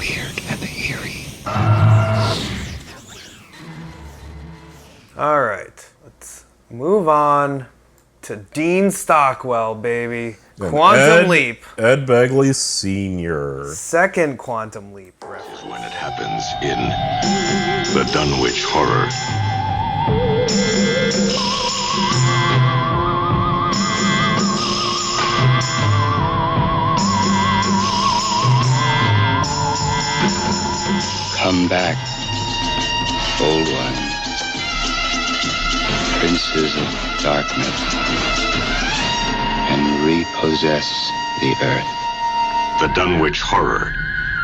weird and the eerie. All right, let's move on to Dean Stockwell, baby. Quantum Leap. Ed Begley Sr. Second Quantum Leap reference. Is when it happens in the Dunwich Horror. Come back, old one. Princes of darkness, and repossess the earth. The Dunwich Horror,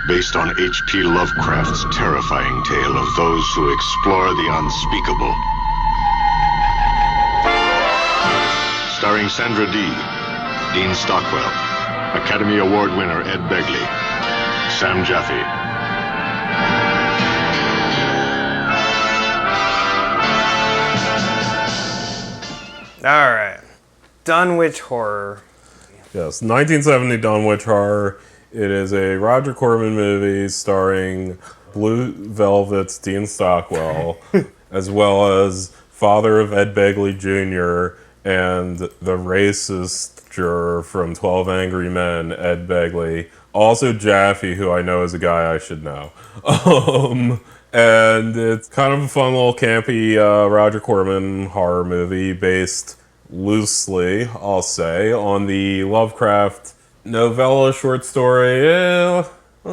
based on H.P. Lovecraft's terrifying tale of those who explore the unspeakable. Starring Sandra Dee, Dean Stockwell, Academy Award winner Ed Begley, Sam Jaffe. All right, Dunwich Horror. Yes, 1970 Dunwich Horror. It is a Roger Corman movie starring Blue Velvet's Dean Stockwell, as well as father of Ed Begley Jr. and the racist juror from 12 Angry Men, Ed Begley. Also Jaffe, who I know is a guy I should know. And it's kind of a fun little campy Roger Corman horror movie based loosely, I'll say, on the Lovecraft novella short story,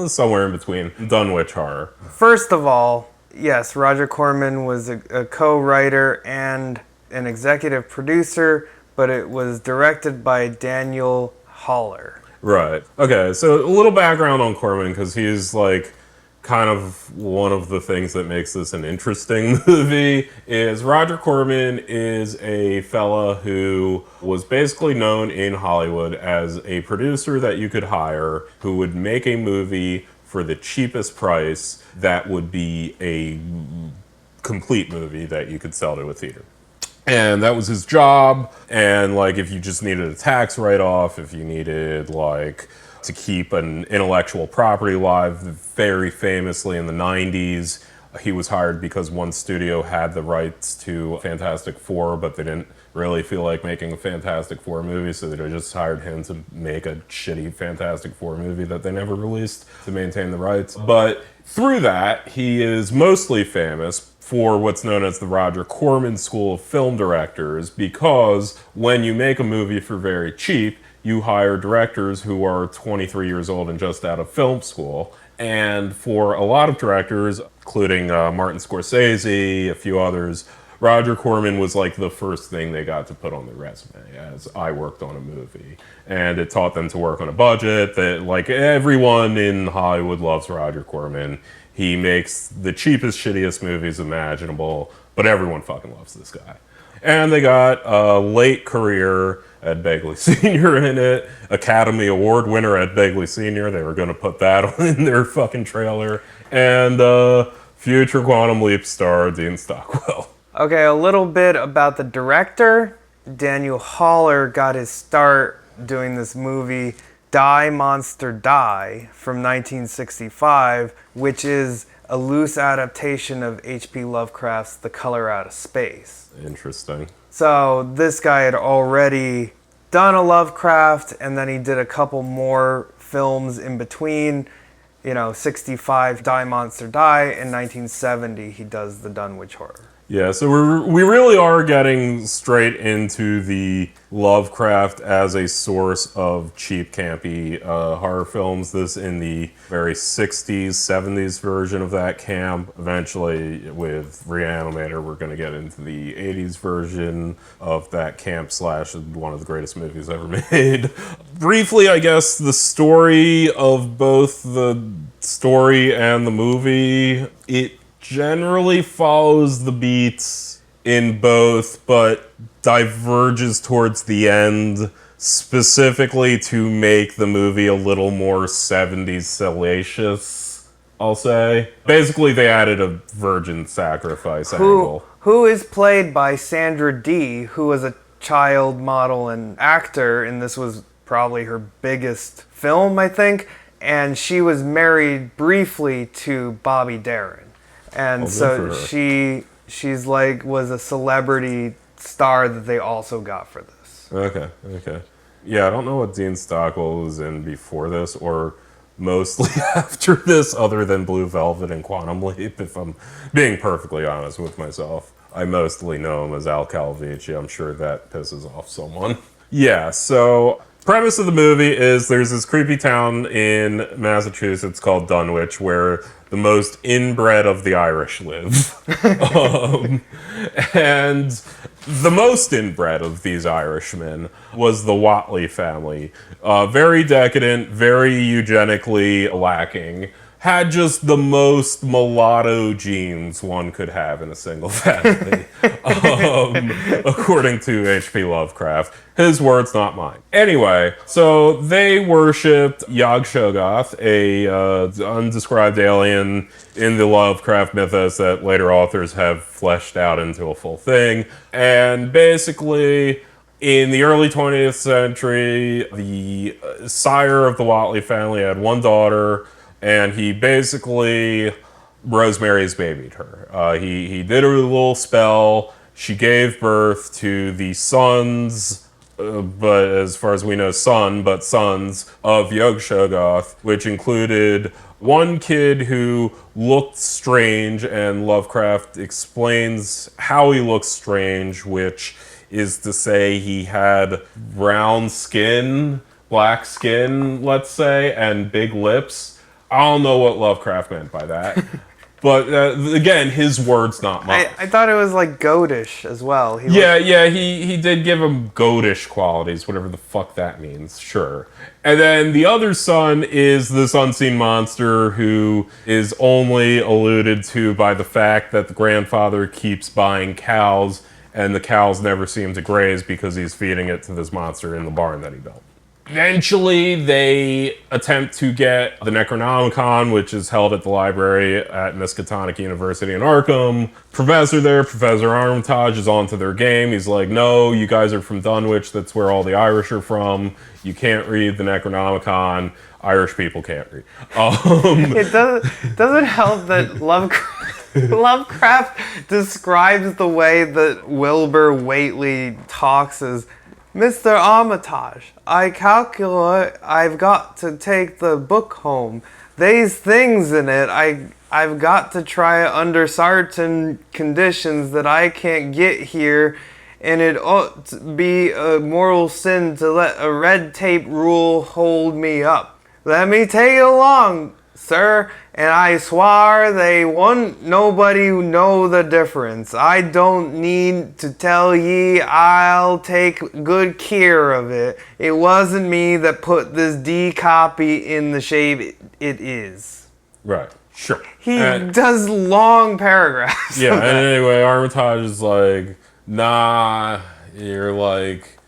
somewhere in between, Dunwich Horror. First of all, yes, Roger Corman was a co-writer and an executive producer, but it was directed by Daniel Haller. Right. Okay, so a little background on Corman, because he's like kind of one of the things that makes this an interesting movie is Roger Corman is a fella who was basically known in Hollywood as a producer that you could hire who would make a movie for the cheapest price that would be a complete movie that you could sell to a theater. And that was his job, and like if you just needed a tax write-off, if you needed like to keep an intellectual property alive, very famously in the 90s, he was hired because one studio had the rights to Fantastic Four, but they didn't really feel like making a Fantastic Four movie, so they just hired him to make a shitty Fantastic Four movie that they never released to maintain the rights. But through that, he is mostly famous for what's known as the Roger Corman School of Film Directors, because when you make a movie for very cheap, you hire directors who are 23 years old and just out of film school. And for a lot of directors, including Martin Scorsese, a few others, Roger Corman was like the first thing they got to put on their resume as I worked on a movie. And it taught them to work on a budget. That like everyone in Hollywood loves Roger Corman. He makes the cheapest, shittiest movies imaginable, but everyone fucking loves this guy. And they got a late career Ed Begley Sr. in it, Academy Award winner Ed Begley Sr. They were going to put that in their fucking trailer. And future Quantum Leap star Dean Stockwell. Okay, a little bit about the director. Daniel Haller got his start doing this movie, Die Monster Die, from 1965, which is a loose adaptation of H.P. Lovecraft's The Color Out of Space. Interesting. So this guy had already done a Lovecraft, and then he did a couple more films in between. 65, Die Monster Die, in 1970 he does the Dunwich Horror. Yeah, so we really are getting straight into the Lovecraft as a source of cheap, campy horror films. This in the very 60s, 70s version of that camp. Eventually, with Reanimator, we're going to get into the 80s version of that camp / one of the greatest movies ever made. Briefly, I guess, the story of both the story and the movie, it generally follows the beats in both, but diverges towards the end, specifically to make the movie a little more 70s salacious, I'll say. Basically, they added a virgin sacrifice angle. Who is played by Sandra Dee, who was a child model and actor, and this was probably her biggest film, I think. and she was married briefly to Bobby Darin. And so she's like was a celebrity star that they also got for this. Okay. Yeah, I don't know what Dean Stockwell was in before this, or mostly after this, other than Blue Velvet and Quantum Leap, if I'm being perfectly honest with myself. I mostly know him as Al Calvici. I'm sure that pisses off someone. Yeah, so premise of the movie is there's this creepy town in Massachusetts called Dunwich where the most inbred of the Irish live. And the most inbred of these Irishmen was the Watley family. Very decadent, very eugenically lacking. Had just the most mulatto genes one could have in a single family, according to H.P. Lovecraft. His words, not mine. Anyway, so they worshipped Yog-Sothoth, a undescribed alien in the Lovecraft mythos that later authors have fleshed out into a full thing. And basically, in the early 20th century, the sire of the Watley family had one daughter, and he basically Rosemary's babied her. He did a little spell. She gave birth to the sons, but as far as we know, sons of Yog-Sothoth, which included one kid who looked strange, and Lovecraft explains how he looks strange, which is to say he had brown skin, black skin, let's say, and big lips. I don't know what Lovecraft meant by that. But again, his words, not mine. I thought it was like goatish as well. He did give him goatish qualities, whatever the fuck that means, sure. And then the other son is this unseen monster who is only alluded to by the fact that the grandfather keeps buying cows, and the cows never seem to graze because he's feeding it to this monster in the barn that he built. Eventually, they attempt to get the Necronomicon, which is held at the library at Miskatonic University in Arkham. Professor Armitage, is onto their game. He's like, no, you guys are from Dunwich. That's where all the Irish are from. You can't read the Necronomicon. Irish people can't read. It doesn't help that Lovecraft describes the way that Wilbur Whately talks as, Mr. Armitage, I calculate I've got to take the book home. These things in it, I've got to try under certain conditions that I can't get here, and it ought to be a mortal sin to let a red tape rule hold me up. Let me take it along, sir, and I swear they won't nobody know the difference. I don't need to tell ye, I'll take good care of it. It wasn't me that put this D copy in the shape it is. Right, sure. He does long paragraphs. Yeah, and anyway, Armitage is like, nah, you're like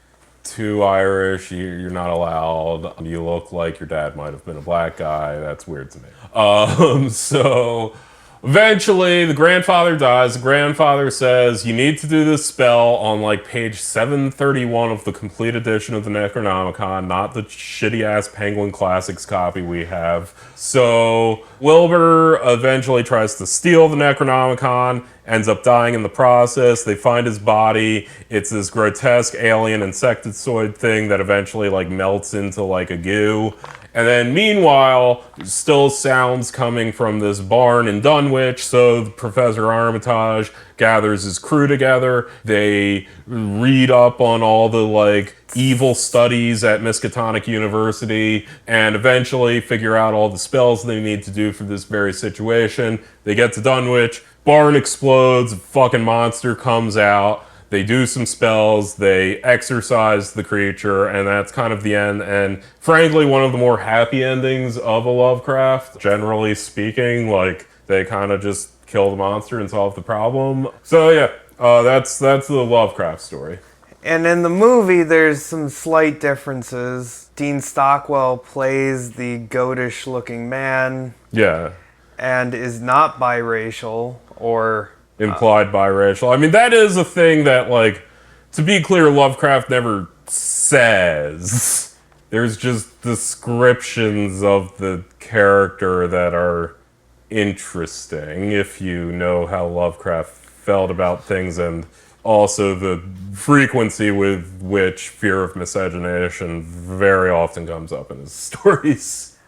too Irish, you're not allowed. You look like your dad might have been a black guy. That's weird to me. So eventually the grandfather dies. The grandfather says, you need to do this spell on like page 731 of the complete edition of the Necronomicon, not the shitty ass Penguin Classics copy we have. So Wilbur eventually tries to steal the Necronomicon, ends up dying in the process. They find his body. It's this grotesque alien insectoid thing that eventually like melts into like a goo. And then meanwhile, still sounds coming from this barn in Dunwich, so Professor Armitage gathers his crew together. They read up on all the like evil studies at Miskatonic University and eventually figure out all the spells they need to do for this very situation. They get to Dunwich, barn explodes, a fucking monster comes out. They do some spells, they exorcise the creature, and that's kind of the end. And frankly, one of the more happy endings of a Lovecraft, generally speaking. Like, they kind of just kill the monster and solve the problem. So yeah, that's the Lovecraft story. And in the movie, there's some slight differences. Dean Stockwell plays the goatish-looking man. Yeah. And is not biracial or implied biracial. I mean, that is a thing that, like, to be clear, Lovecraft never says there's just descriptions of the character that are interesting if you know how Lovecraft felt about things, and also the frequency with which fear of miscegenation very often comes up in his stories.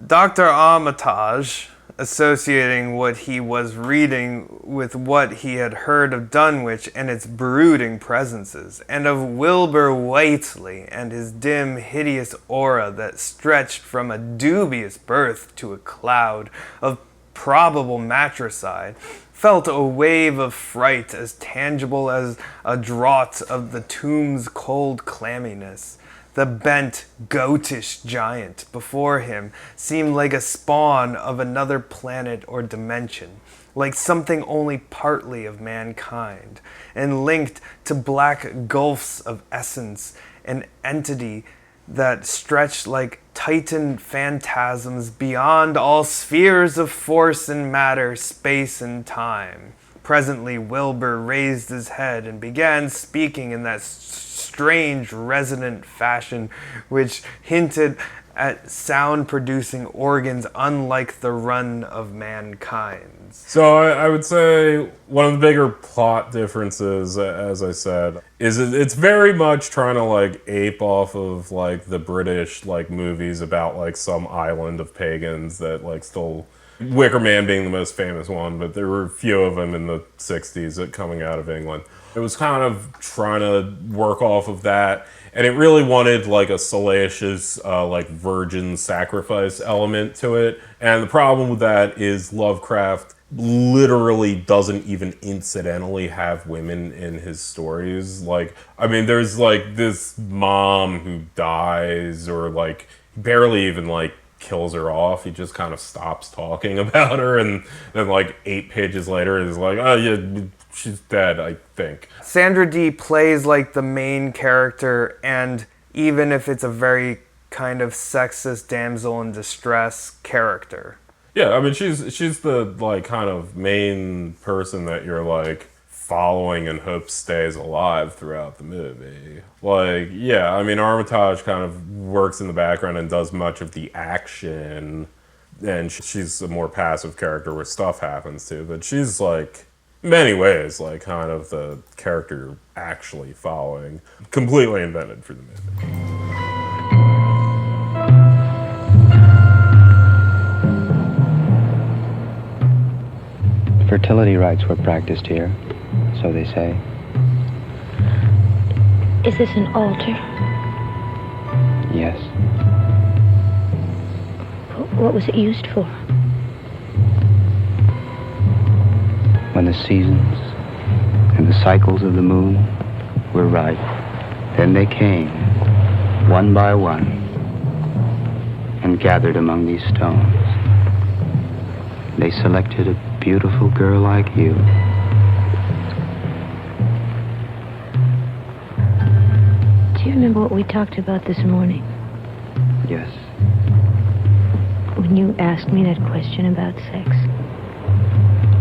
Dr. Armitage, associating what he was reading with what he had heard of Dunwich and its brooding presences, and of Wilbur Whately and his dim, hideous aura that stretched from a dubious birth to a cloud of probable matricide, felt a wave of fright as tangible as a draught of the tomb's cold clamminess. The bent, goatish giant before him seemed like a spawn of another planet or dimension, like something only partly of mankind, and linked to black gulfs of essence, an entity that stretched like Titan phantasms beyond all spheres of force and matter, space and time. Presently, Wilbur raised his head and began speaking in that strange, resonant fashion which hinted at sound-producing organs unlike the run of mankind's. So I would say one of the bigger plot differences, as I said, is it's very much trying to like ape off of like the British like movies about like some island of pagans that like still, Wicker Man being the most famous one, but there were a few of them in the 60s that coming out of England. It was kind of trying to work off of that, and it really wanted like a salacious like virgin sacrifice element to it. And the problem with that is Lovecraft literally doesn't even incidentally have women in his stories. Like, I mean, there's like this mom who dies, or like barely even like kills her off. He just kind of stops talking about her, and then like 8 pages later is like, oh yeah, she's dead, I think. Sandra Dee plays like the main character, and even if it's a very kind of sexist damsel in distress character. Yeah, I mean, she's the like kind of main person that you're like following and hope stays alive throughout the movie. Like, yeah, I mean, Armitage kind of works in the background and does much of the action, and she's a more passive character where stuff happens to, but she's like, in many ways, like kind of the character you're actually following. Completely invented for the movie. Fertility rites were practiced here, so they say. Is this an altar? Yes. What was it used for? When the seasons and the cycles of the moon were right, then they came, one by one, and gathered among these stones. They selected a beautiful girl like you. Do you remember what we talked about this morning? Yes. When you asked me that question about sex?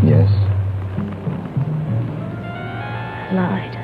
Yes. I lied.